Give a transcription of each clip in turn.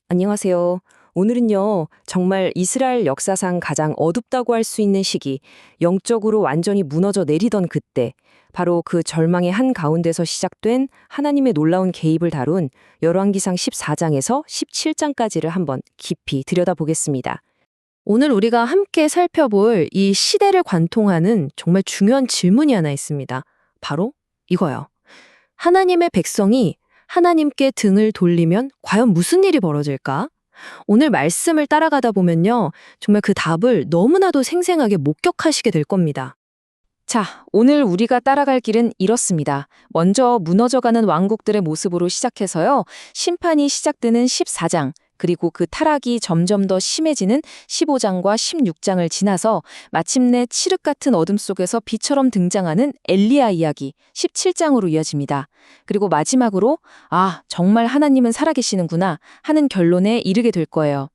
안녕하세요. 오늘은요, 정말 이스라엘 역사상 가장 어둡다고 할 수 있는 시기, 영적으로 완전히 무너져 내리던 그때, 바로 그 절망의 한 가운데서 시작된 하나님의 놀라운 개입을 다룬 열왕기상 14장에서 17장까지를 한번 깊이 들여다보겠습니다. 오늘 우리가 함께 살펴볼 이 시대를 관통하는 정말 중요한 질문이 하나 있습니다. 바로 이거요. 하나님의 백성이 하나님께 등을 돌리면 과연 무슨 일이 벌어질까? 오늘 말씀을 따라가다 보면요. 정말 그 답을 너무나도 생생하게 목격하시게 될 겁니다. 자, 오늘 우리가 따라갈 길은 이렇습니다. 먼저 무너져가는 왕국들의 모습으로 시작해서요. 심판이 시작되는 14장, 그리고 그 타락이 점점 더 심해지는 15장과 16장을 지나서 마침내 칠흑 같은 어둠 속에서 비처럼 등장하는 엘리야 이야기 17장으로 이어집니다. 그리고 마지막으로 정말 하나님은 살아계시는구나 하는 결론에 이르게 될 거예요.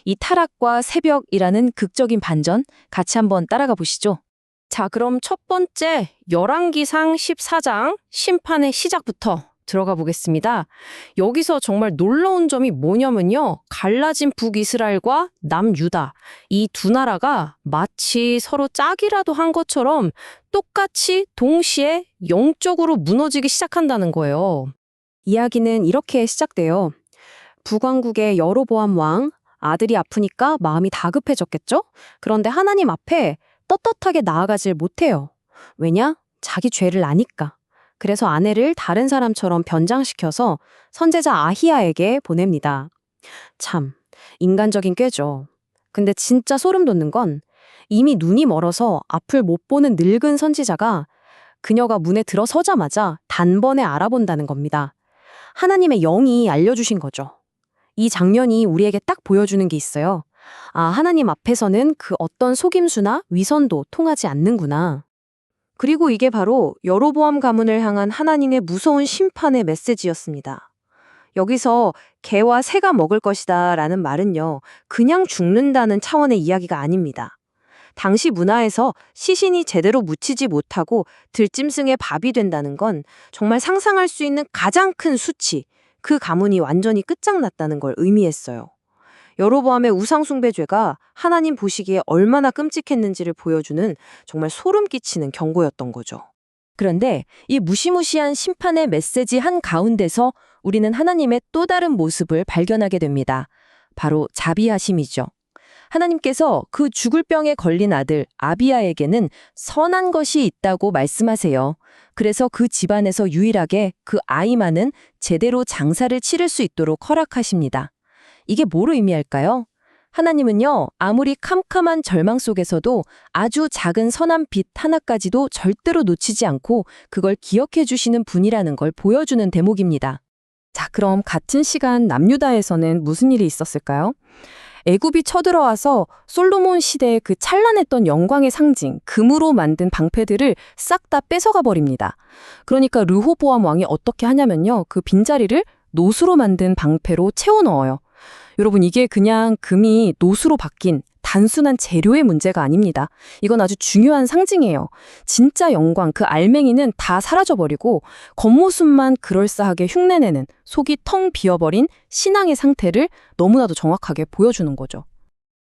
이 타락과 새벽이라는 극적인 반전 같이 한번 따라가 보시죠. 자, 그럼 첫 번째 열왕기상 14장 심판의 시작부터 들어가 보겠습니다. 여기서 정말 놀라운 점이 뭐냐면요. 갈라진 북이스라엘과 남유다. 이 두 나라가 마치 서로 짝이라도 한 것처럼 똑같이 동시에 영적으로 무너지기 시작한다는 거예요. 이야기는 이렇게 시작돼요. 북왕국의 여로보암 왕, 아들이 아프니까 마음이 다급해졌겠죠? 그런데 하나님 앞에 떳떳하게 나아가질 못해요. 왜냐? 자기 죄를 아니까. 그래서 아내를 다른 사람처럼 변장시켜서 선제자 아히야에게 보냅니다. 참, 인간적인 꾀죠. 근데 진짜 소름 돋는 건 이미 눈이 멀어서 앞을 못 보는 늙은 선지자가 그녀가 문에 들어서자마자 단번에 알아본다는 겁니다. 하나님의 영이 알려주신 거죠. 이 장면이 우리에게 딱 보여주는 게 있어요. 하나님 앞에서는 그 어떤 속임수나 위선도 통하지 않는구나. 그리고 이게 바로 여로보암 가문을 향한 하나님의 무서운 심판의 메시지였습니다. 여기서 개와 새가 먹을 것이다 라는 말은요, 그냥 죽는다는 차원의 이야기가 아닙니다. 당시 문화에서 시신이 제대로 묻히지 못하고 들짐승의 밥이 된다는 건 정말 상상할 수 있는 가장 큰 수치, 그 가문이 완전히 끝장났다는 걸 의미했어요. 여로보암의 우상숭배죄가 하나님 보시기에 얼마나 끔찍했는지를 보여주는 정말 소름 끼치는 경고였던 거죠. 그런데 이 무시무시한 심판의 메시지 한가운데서 우리는 하나님의 또 다른 모습을 발견하게 됩니다. 바로 자비하심이죠. 하나님께서 그 죽을 병에 걸린 아들 아비야에게는 선한 것이 있다고 말씀하세요. 그래서 그 집안에서 유일하게 그 아이만은 제대로 장사를 치를 수 있도록 허락하십니다. 이게 뭘 의미할까요? 하나님은요, 아무리 캄캄한 절망 속에서도 아주 작은 선한 빛 하나까지도 절대로 놓치지 않고 그걸 기억해 주시는 분이라는 걸 보여주는 대목입니다. 자, 그럼 같은 시간 남유다에서는 무슨 일이 있었을까요? 애굽이 쳐들어와서 솔로몬 시대의 그 찬란했던 영광의 상징, 금으로 만든 방패들을 싹 다 뺏어가 버립니다. 그러니까 르호보암 왕이 어떻게 하냐면요, 그 빈자리를 노수로 만든 방패로 채워 넣어요. 여러분, 이게 그냥 금이 노수로 바뀐 단순한 재료의 문제가 아닙니다. 이건 아주 중요한 상징이에요. 진짜 영광, 그 알맹이는 다 사라져버리고 겉모습만 그럴싸하게 흉내내는 속이 텅 비어버린 신앙의 상태를 너무나도 정확하게 보여주는 거죠.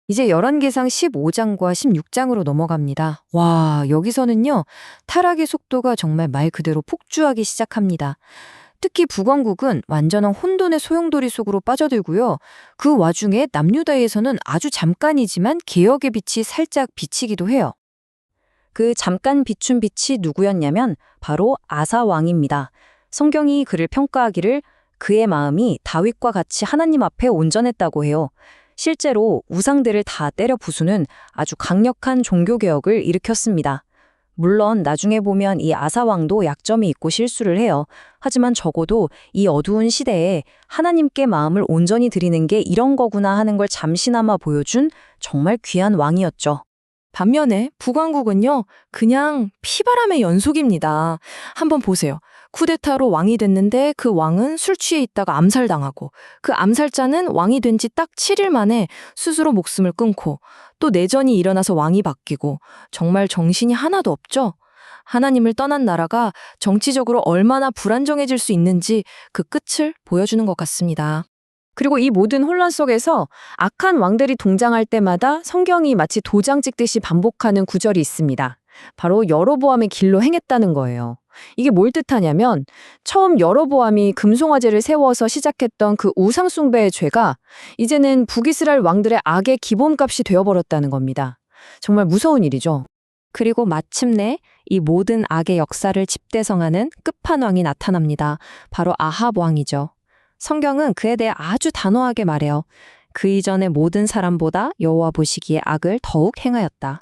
이제 열왕기상 15장과 16장으로 넘어갑니다. 와, 여기서는요, 타락의 속도가 정말 말 그대로 폭주하기 시작합니다. 특히 북왕국은 완전한 혼돈의 소용돌이 속으로 빠져들고요. 그 와중에 남유다에서는 아주 잠깐이지만 개혁의 빛이 살짝 비치기도 해요. 그 잠깐 비춘 빛이 누구였냐면 바로 아사 왕입니다. 성경이 그를 평가하기를 그의 마음이 다윗과 같이 하나님 앞에 온전했다고 해요. 실제로 우상들을 다 때려 부수는 아주 강력한 종교개혁을 일으켰습니다. 물론 나중에 보면 이 아사왕도 약점이 있고 실수를 해요. 하지만 적어도 이 어두운 시대에 하나님께 마음을 온전히 드리는 게 이런 거구나 하는 걸 잠시나마 보여준 정말 귀한 왕이었죠. 반면에 북왕국은요, 그냥 피바람의 연속입니다. 한번 보세요. 쿠데타로 왕이 됐는데 그 왕은 술 취해 있다가 암살당하고, 그 암살자는 왕이 된 지 딱 7일 만에 스스로 목숨을 끊고, 또 내전이 일어나서 왕이 바뀌고, 정말 정신이 하나도 없죠? 하나님을 떠난 나라가 정치적으로 얼마나 불안정해질 수 있는지 그 끝을 보여주는 것 같습니다. 그리고 이 모든 혼란 속에서 악한 왕들이 동장할 때마다 성경이 마치 도장 찍듯이 반복하는 구절이 있습니다. 바로 여로보암의 길로 행했다는 거예요. 이게 뭘 뜻하냐면 처음 여로보암이 금송아지를 세워서 시작했던 그 우상숭배의 죄가 이제는 북이스라엘 왕들의 악의 기본값이 되어버렸다는 겁니다. 정말 무서운 일이죠. 그리고 마침내 이 모든 악의 역사를 집대성하는 끝판왕이 나타납니다. 바로 아합 왕이죠. 성경은 그에 대해 아주 단호하게 말해요. 그 이전의 모든 사람보다 여호와 보시기에 악을 더욱 행하였다.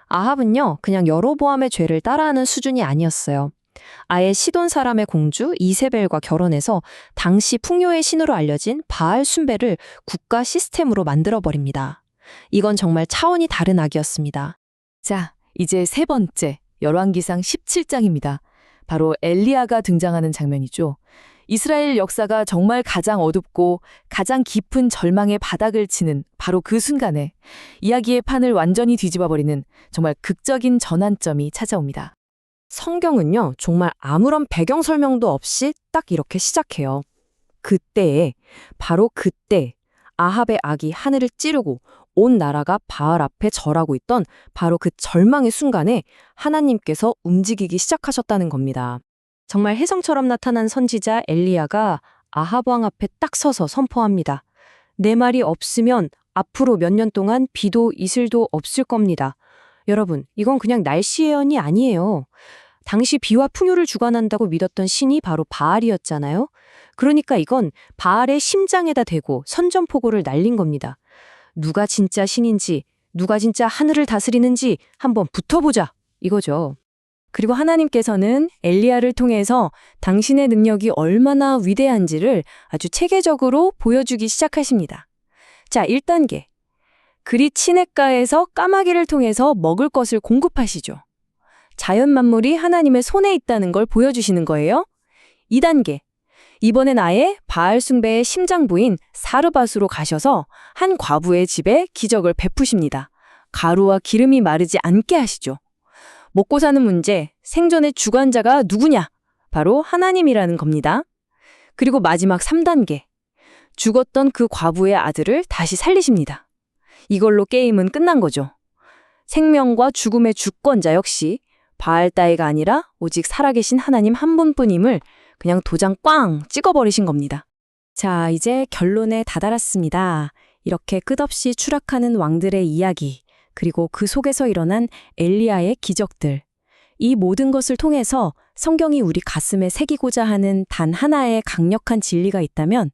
아합은요, 그냥 여로보암의 죄를 따라하는 수준이 아니었어요. 아예 시돈 사람의 공주 이세벨과 결혼해서 당시 풍요의 신으로 알려진 바알 숭배를 국가 시스템으로 만들어버립니다. 이건 정말 차원이 다른 악이었습니다. 자, 이제 세 번째, 열왕기상 17장입니다. 바로 엘리야가 등장하는 장면이죠. 이스라엘 역사가 정말 가장 어둡고 가장 깊은 절망의 바닥을 치는 바로 그 순간에 이야기의 판을 완전히 뒤집어버리는 정말 극적인 전환점이 찾아옵니다. 성경은요, 정말 아무런 배경 설명도 없이 딱 이렇게 시작해요. 그때에, 바로 그때, 아합의 악이 하늘을 찌르고 온 나라가 바알 앞에 절하고 있던 바로 그 절망의 순간에 하나님께서 움직이기 시작하셨다는 겁니다. 정말 혜성처럼 나타난 선지자 엘리야가 아합 왕 앞에 딱 서서 선포합니다. 내 말이 없으면 앞으로 몇 년 동안 비도 이슬도 없을 겁니다. 여러분, 이건 그냥 날씨 예언이 아니에요. 당시 비와 풍요를 주관한다고 믿었던 신이 바로 바알이었잖아요. 그러니까 이건 바알의 심장에다 대고 선전포고를 날린 겁니다. 누가 진짜 신인지, 누가 진짜 하늘을 다스리는지 한번 붙어보자, 이거죠. 그리고 하나님께서는 엘리야를 통해서 당신의 능력이 얼마나 위대한지를 아주 체계적으로 보여주기 시작하십니다. 자, 1단계. 그리 시냇가에서 까마귀를 통해서 먹을 것을 공급하시죠. 자연 만물이 하나님의 손에 있다는 걸 보여주시는 거예요. 2단계. 이번엔 아예 바알 숭배의 심장부인 사르밧으로 가셔서 한 과부의 집에 기적을 베푸십니다. 가루와 기름이 마르지 않게 하시죠. 먹고 사는 문제, 생존의 주관자가 누구냐? 바로 하나님이라는 겁니다. 그리고 마지막 3단계. 죽었던 그 과부의 아들을 다시 살리십니다. 이걸로 게임은 끝난 거죠. 생명과 죽음의 주권자 역시 바알 따위가 아니라 오직 살아계신 하나님 한 분뿐임을 그냥 도장 꽝 찍어버리신 겁니다. 자, 이제 결론에 다다랐습니다. 이렇게 끝없이 추락하는 왕들의 이야기, 그리고 그 속에서 일어난 엘리야의 기적들. 이 모든 것을 통해서 성경이 우리 가슴에 새기고자 하는 단 하나의 강력한 진리가 있다면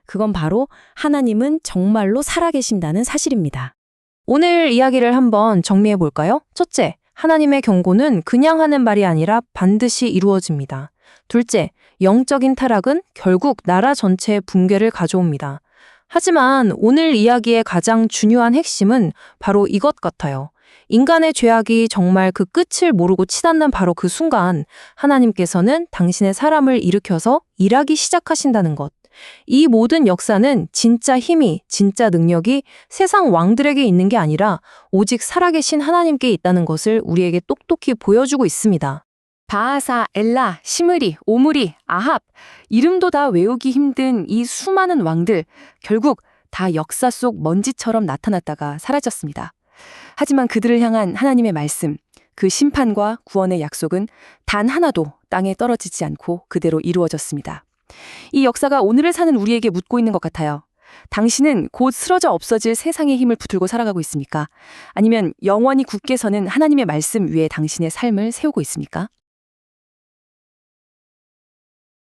그건 바로 하나님은 정말로 살아계신다는 사실입니다. 오늘 이야기를 한번 정리해 볼까요? 첫째, 하나님의 경고는 그냥 하는 말이 아니라 반드시 이루어집니다. 둘째, 영적인 타락은 결국 나라 전체의 붕괴를 가져옵니다. 하지만 오늘 이야기의 가장 중요한 핵심은 바로 이것 같아요. 인간의 죄악이 정말 그 끝을 모르고 치닫는 바로 그 순간 하나님께서는 당신의 사람을 일으켜서 일하기 시작하신다는 것. 이 모든 역사는 진짜 힘이, 진짜 능력이 세상 왕들에게 있는 게 아니라 오직 살아계신 하나님께 있다는 것을 우리에게 똑똑히 보여주고 있습니다. 바하사, 엘라, 시므리, 오므리, 아합, 이름도 다 외우기 힘든 이 수많은 왕들, 결국 다 역사 속 먼지처럼 나타났다가 사라졌습니다. 하지만 그들을 향한 하나님의 말씀, 그 심판과 구원의 약속은 단 하나도 땅에 떨어지지 않고 그대로 이루어졌습니다. 이 역사가 오늘을 사는 우리에게 묻고 있는 것 같아요. 당신은 곧 쓰러져 없어질 세상의 힘을 붙들고 살아가고 있습니까? 아니면 영원히 굳게 서는 하나님의 말씀 위에 당신의 삶을 세우고 있습니까?